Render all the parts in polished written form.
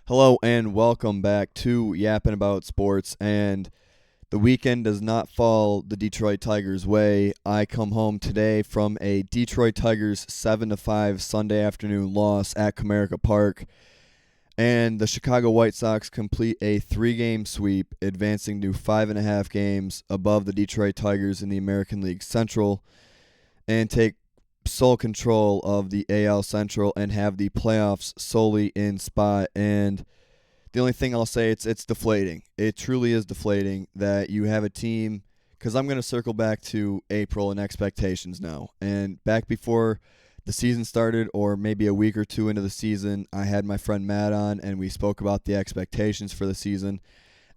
Hello and welcome back to Yapping About Sports. And the weekend does not fall the Detroit Tigers' way. I come home today from a Detroit Tigers 7-5 Sunday afternoon loss at Comerica Park. And the Chicago White Sox complete a 3-game sweep, advancing to 5.5 games above the Detroit Tigers in the American League Central, and take sole control of the AL Central and have the playoffs solely in spot. And the only thing I'll say, it's deflating. It truly is deflating that you have a team, because I'm going to circle back to April and expectations now. And back before the season started, or maybe a week or two into the season, I had my friend Matt on, and we spoke about the expectations for the season.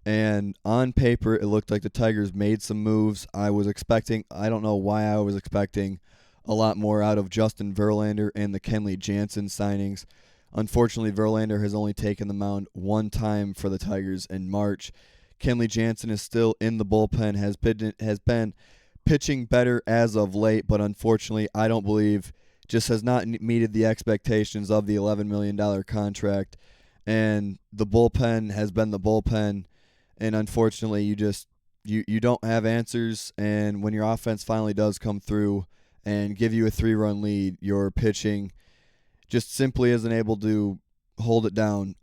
And on paper, it looked like the Tigers made some moves. I don't know why I was expecting a lot more out of Justin Verlander and the Kenley Jansen signings. Unfortunately, Verlander has only taken the mound one time for the Tigers in March. Kenley Jansen is still in the bullpen, has been pitching better as of late, but unfortunately, I don't believe just has not meted the expectations of the $11 million contract. And the bullpen has been the bullpen, and unfortunately, you don't have answers. And when your offense finally does come through and give you a 3-run lead, your pitching just simply isn't able to hold it down.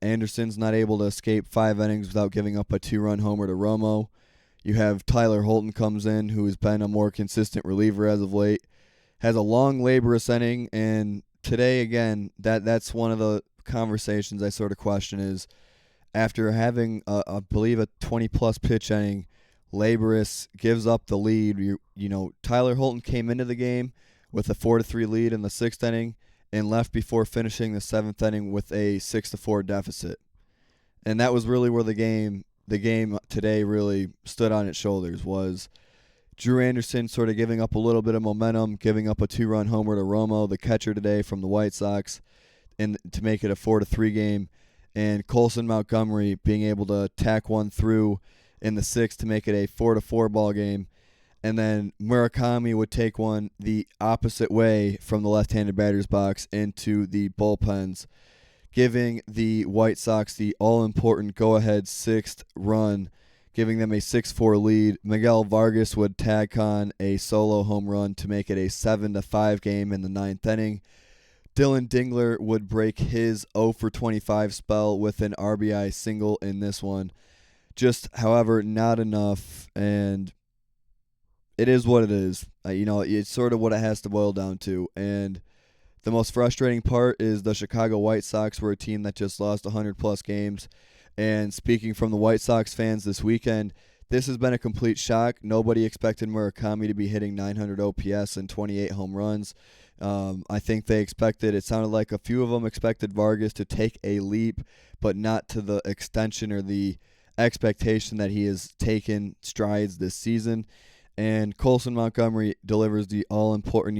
Anderson's not able to escape 5 innings without giving up a 2-run homer to Romo. You have Tyler Holton comes in, who has been a more consistent reliever as of late, has a long, laborious inning, and today, again, that's one of the conversations I sort of question is, after having, I believe, a 20-plus pitch inning, laborious, gives up the lead. Tyler Holton came into the game with a 4-3 lead in the 6th inning, and left before finishing the 7th inning with a 6-4 deficit. And that was really where the game today really stood on its shoulders, was Drew Anderson sort of giving up a little bit of momentum, giving up a 2-run homer to Romo, the catcher today from the White Sox, and to make it a 4-3 game, and Colson Montgomery being able to tack one through in the 6th to make it a 4-4 ball game. And then Murakami would take one the opposite way from the left-handed batter's box into the bullpens, giving the White Sox the all-important go-ahead 6th run, giving them a 6-4 lead. Miguel Vargas would tack on a solo home run to make it a 7-5 game in the 9th inning. Dylan Dingler would break his 0-for-25 spell with an RBI single in this one. Just, however, not enough, and it is what it is. It's sort of what it has to boil down to. And the most frustrating part is the Chicago White Sox were a team that just lost 100-plus games. And speaking from the White Sox fans this weekend, this has been a complete shock. Nobody expected Murakami to be hitting 900 OPS and 28 home runs. I think it sounded like a few of them expected Vargas to take a leap, but not to the extension or the expectation that he has taken strides this season. And Colson Montgomery delivers the all-important,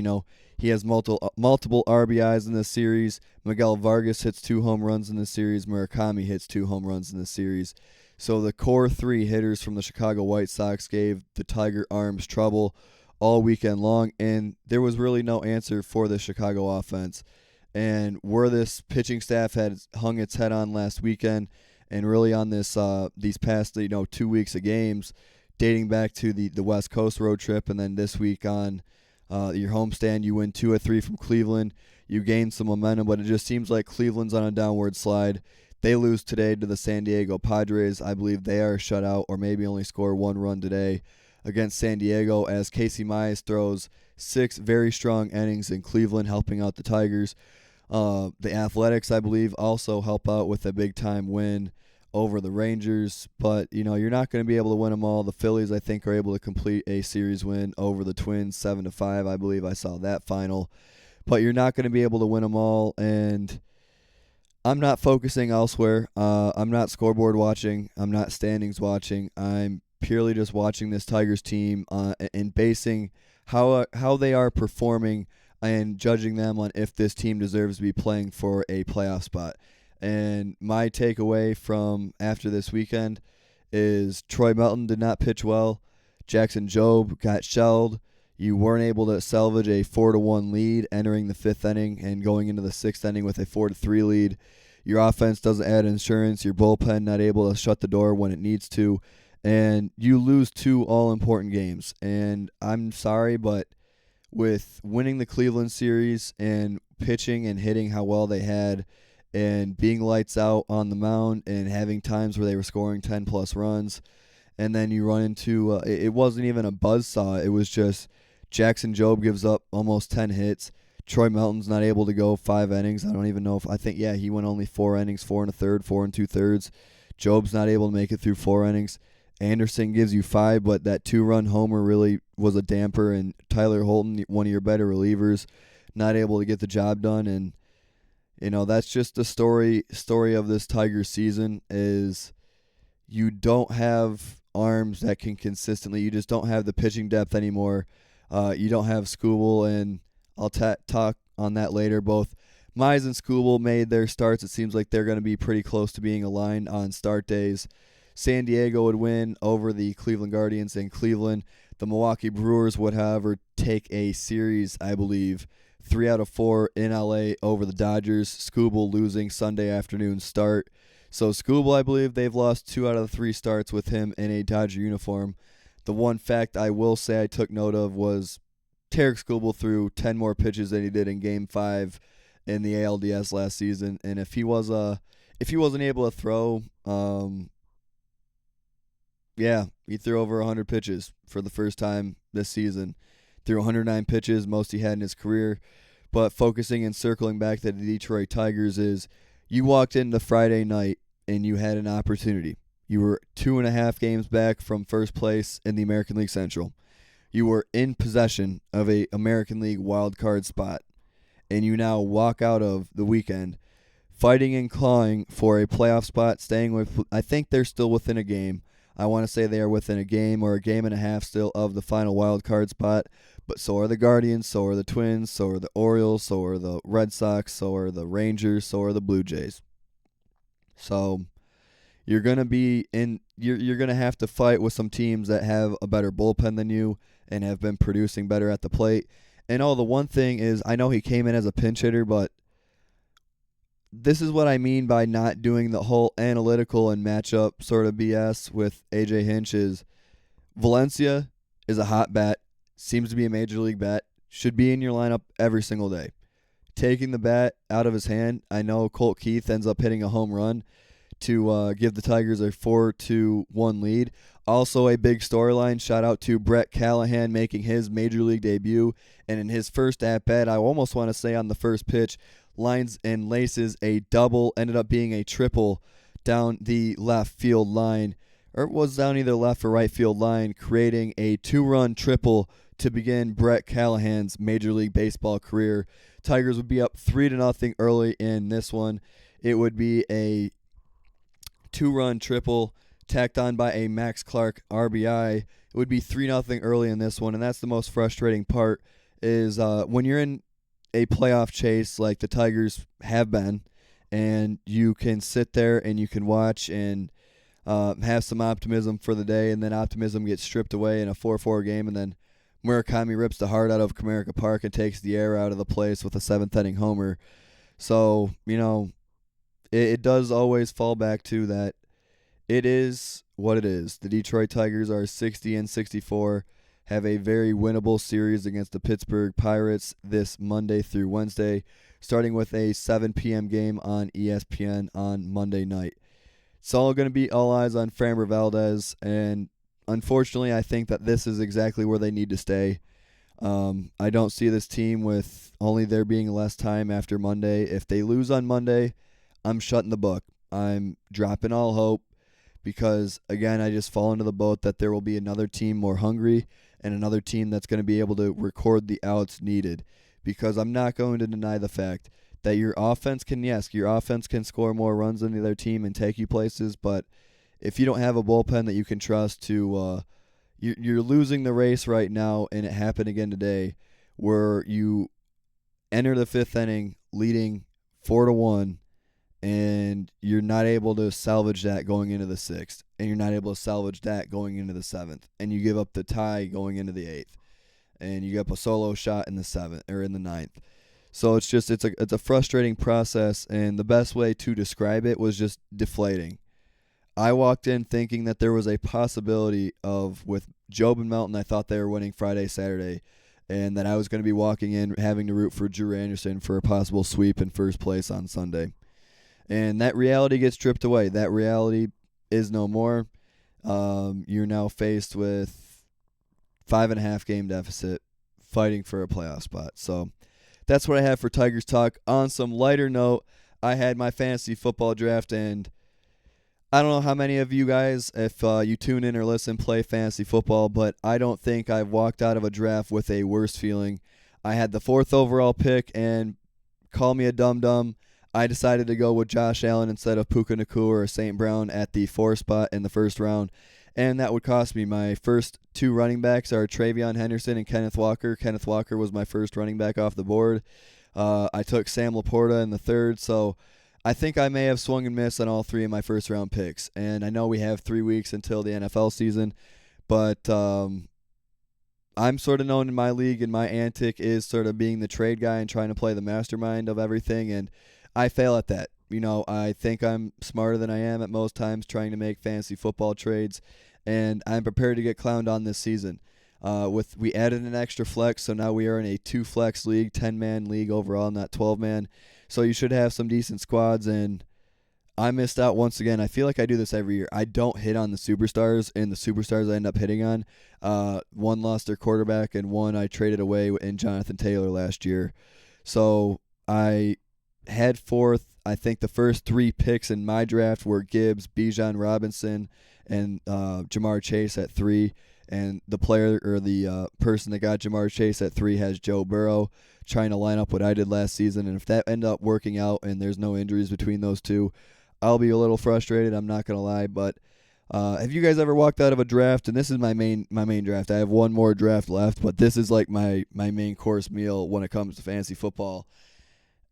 he has multiple RBIs in this series. Miguel Vargas hits 2 home runs in this series. Murakami hits 2 home runs in this series. So the core 3 hitters from the Chicago White Sox gave the Tiger Arms trouble all weekend long, and there was really no answer for the Chicago offense. And where this pitching staff had hung its head on last weekend, and really on these past 2 weeks of games, dating back to the West Coast road trip, and then this week on your homestand, you win 2 of 3 from Cleveland. You gain some momentum, but it just seems like Cleveland's on a downward slide. They lose today to the San Diego Padres. I believe they are shut out, or maybe only score 1 run today against San Diego, as Casey Mize throws 6 very strong innings in Cleveland, helping out the Tigers. The Athletics, I believe, also help out with a big-time win over the Rangers, but you're not going to be able to win them all. The Phillies, I think, are able to complete a series win over the Twins, 7-5. I believe I saw that final, but you're not going to be able to win them all. And I'm not focusing elsewhere. I'm not scoreboard watching. I'm not standings watching. I'm purely just watching this Tigers team and basing how they are performing and judging them on if this team deserves to be playing for a playoff spot. And my takeaway from after this weekend is Troy Melton did not pitch well. Jackson Jobe got shelled. You weren't able to salvage a 4-1 lead entering the 5th inning and going into the 6th inning with a 4-3 lead. Your offense doesn't add insurance. Your bullpen not able to shut the door when it needs to. And you lose two all-important games. And I'm sorry, but with winning the Cleveland series and pitching and hitting how well they had and being lights out on the mound and having times where they were scoring 10-plus runs, and then you run into it wasn't even a buzzsaw. It was just Jackson Jobe gives up almost 10 hits. Troy Melton's not able to go 5 innings. I don't even know if he went only 4 innings, 4 1/3, 4 2/3. Jobe's not able to make it through 4 innings. Anderson gives you 5, but that 2-run homer really was a damper, and Tyler Holton, one of your better relievers, not able to get the job done. And that's just the story of this Tigers season is you don't have arms that can consistently. You just don't have the pitching depth anymore. You don't have Skubal, and I'll talk on that later. Both Mize and Skubal made their starts. It seems like they're going to be pretty close to being aligned on start days. San Diego would win over the Cleveland Guardians in Cleveland. The Milwaukee Brewers would, however, take a series, I believe, 3 out of 4 in LA over the Dodgers. Skubal losing Sunday afternoon start. So Skubal, I believe they've lost 2 out of the 3 starts with him in a Dodger uniform. The one fact I will say I took note of was Tarek Skubal threw 10 more pitches than he did in Game 5 in the ALDS last season. And if he wasn't able to throw, he threw over 100 pitches for the first time this season. Threw 109 pitches, most he had in his career. But focusing and circling back to the Detroit Tigers is you walked into Friday night and you had an opportunity. You were 2.5 games back from first place in the American League Central. You were in possession of a American League wild card spot. And you now walk out of the weekend fighting and clawing for a playoff spot, staying with, I think they're still within a game. I want to say they are within a game or a game and a half still of the final wild card spot. But so are the Guardians, so are the Twins, so are the Orioles, so are the Red Sox, so are the Rangers, so are the Blue Jays. So you're gonna you're gonna have to fight with some teams that have a better bullpen than you and have been producing better at the plate. And the one thing is, I know he came in as a pinch hitter, but this is what I mean by not doing the whole analytical and matchup sort of BS with AJ Hinch is Valencia is a hot bat, seems to be a major league bat, should be in your lineup every single day. Taking the bat out of his hand, I know Colt Keith ends up hitting a home run to give the Tigers a 4-1 lead. Also a big storyline, shout out to Brett Callahan making his major league debut, and in his first at-bat, I almost want to say on the first pitch, lines and laces a double, ended up being a triple down the left field line, or it was down either left or right field line, creating a 2-run triple to begin Brett Callahan's Major League Baseball career. Tigers would be up 3-0 early in this one. It would be a 2-run triple tacked on by a Max Clark RBI. It would be 3-0 early in this one, and that's the most frustrating part is when you're in a playoff chase like the Tigers have been, and you can sit there and you can watch and have some optimism for the day, and then optimism gets stripped away in a 4-4 game, and then Murakami rips the heart out of Comerica Park and takes the air out of the place with a 7th-inning homer. So, it does always fall back to that. It is what it is. The Detroit Tigers are 60-64, have a very winnable series against the Pittsburgh Pirates this Monday through Wednesday, starting with a 7 p.m. game on ESPN on Monday night. It's all going to be all eyes on Framber Valdez, and unfortunately, I think that this is exactly where they need to stay. I don't see this team with only there being less time after Monday. If they lose on Monday, I'm shutting the book. I'm dropping all hope because, again, I just fall into the boat that there will be another team more hungry and another team that's going to be able to record the outs needed, because I'm not going to deny the fact that your offense can score more runs than the other team and take you places, but if you don't have a bullpen that you can trust to you're losing the race right now, and it happened again today where you enter the 5th inning leading 4-1, and you're not able to salvage that going into the 6th, and you're not able to salvage that going into the 7th, and you give up the tie going into the 8th, and you give up a solo shot in the 7th or in the 9th. So it's a frustrating process, and the best way to describe it was just deflating. I walked in thinking that there was a possibility of, with Job and Melton, I thought they were winning Friday, Saturday, and that I was going to be walking in having to root for Drew Anderson for a possible sweep in first place on Sunday. And that reality gets stripped away. That reality is no more. You're now faced with 5.5 game deficit, fighting for a playoff spot. So that's what I have for Tigers Talk. On some lighter note, I had my fantasy football draft, and I don't know how many of you guys, if you tune in or listen, play fantasy football, but I don't think I've walked out of a draft with a worse feeling. I had the 4th overall pick, and call me a dum-dum, I decided to go with Josh Allen instead of Puka Nacua or St. Brown at the 4 spot in the first round, and that would cost me. My first 2 running backs are Travion Henderson and Kenneth Walker. Kenneth Walker was my first running back off the board. I took Sam Laporta in the 3rd, so I think I may have swung and missed on all 3 of my first-round picks. And I know we have 3 weeks until the NFL season, but I'm sort of known in my league, and my antic is sort of being the trade guy and trying to play the mastermind of everything, and I fail at that. I think I'm smarter than I am at most times trying to make fantasy football trades, and I'm prepared to get clowned on this season. We added an extra flex, so now we are in a 2-flex league, 10-man league overall, not 12-man. So you should have some decent squads, and I missed out once again. I feel like I do this every year. I don't hit on the superstars, and the superstars I end up hitting on. One lost their quarterback, and one I traded away in Jonathan Taylor last year. So I had 4th. I think the first 3 picks in my draft were Gibbs, Bijan Robinson, and Jamar Chase at 3. And the player or the person that got Jamar Chase at 3 has Joe Burrow, trying to line up what I did last season. And if that ended up working out and there's no injuries between those two, I'll be a little frustrated. I'm not going to lie. But have you guys ever walked out of a draft? And this is my main draft. I have one more draft left, but this is like my main course meal when it comes to fantasy football.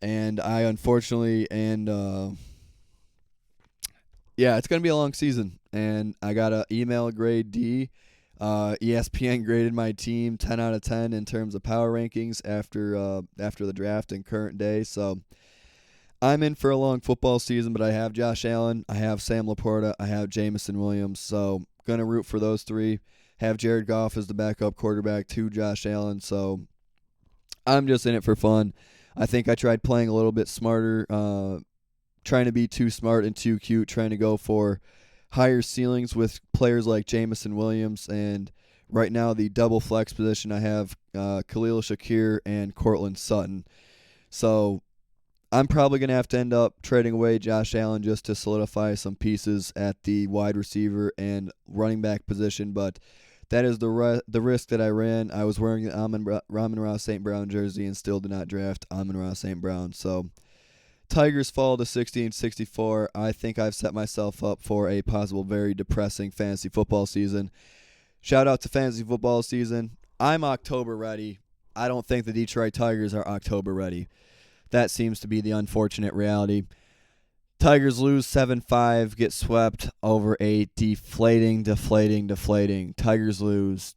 And I unfortunately, it's going to be a long season. And I got an email grade D. ESPN graded my team 10 out of 10 in terms of power rankings after the draft and current day. So I'm in for a long football season, but I have Josh Allen, I have Sam Laporta, I have Jamison Williams. So going to root for those 3. Have Jared Goff as the backup quarterback to Josh Allen. So I'm just in it for fun. I think I tried playing a little bit smarter, trying to be too smart and too cute, trying to go for higher ceilings with players like Jamison Williams, and right now the double flex position I have Khalil Shakir and Cortland Sutton. So I'm probably going to have to end up trading away Josh Allen just to solidify some pieces at the wide receiver and running back position, but that is the risk that I ran. I was wearing the Amon-Ra St. Brown jersey and still did not draft Amon-Ra St. Brown. So Tigers fall to 60-64. I think I've set myself up for a possible very depressing fantasy football season. Shout out to fantasy football season. I'm October ready. I don't think the Detroit Tigers are October ready. That seems to be the unfortunate reality. Tigers lose 7-5, get swept over a deflating. Tigers lose.